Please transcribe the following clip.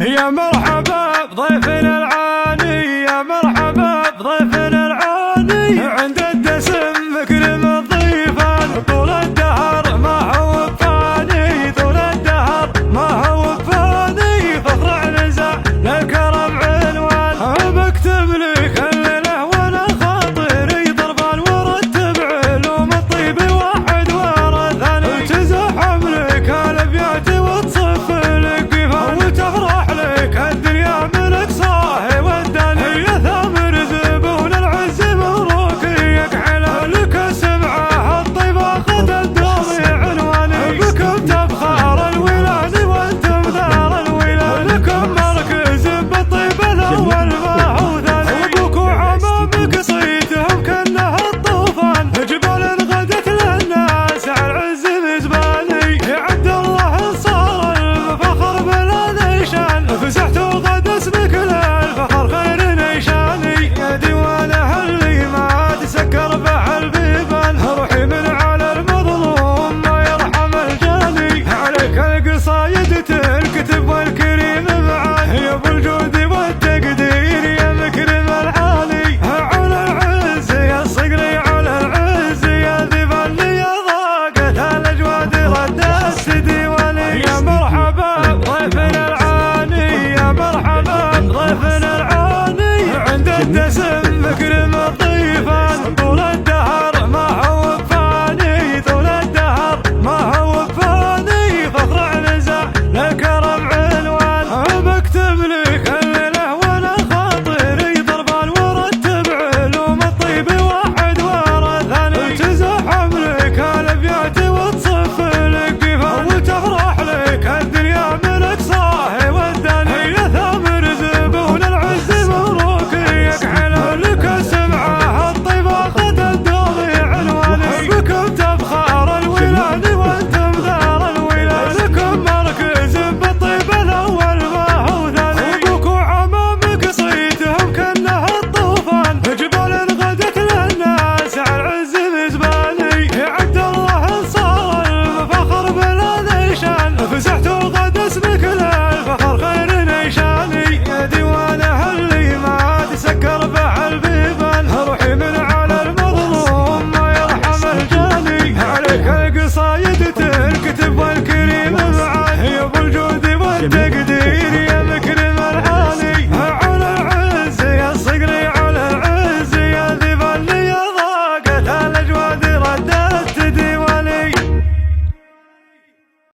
يا مرحبا بضيفنا العاني، يا مرحبا بضيفنا العاني، عند الدسم مكرم الضيفان، طول الدهر ما هو بفاني، طول الدهر ما هو بفاني، فخر عنزة للكرم عنوان، بكتب لك الليلة وانا خاطري ضربان، ورتب علوم الطيب واحد ورا ثاني، تزحم لك الابيات وتصف لك قفان، وتفرح لك الدنيا منك صاحي والداني، يا ثامر زبون العز مبروك يكحل لك السمعة الطيبة خذ الدوم عنواني، بكم تفخر الولاد وانتم دار الولاد، لكم مركز بالطيب الاول ما هو ثاني، ابوك وعمامك صيتهم كانه الطوفان، جبال غدت للناس على العز مزباني، يا عبد الله صار الفخر بلا نيشان، فزحت وغد اسمك للفخر خير نيشاني، يا ديوانه اللي ما تسكر به البيبان، روحي من على المظلوم ما يرحم الجاني، عليك القصايد تنكتب والكتاب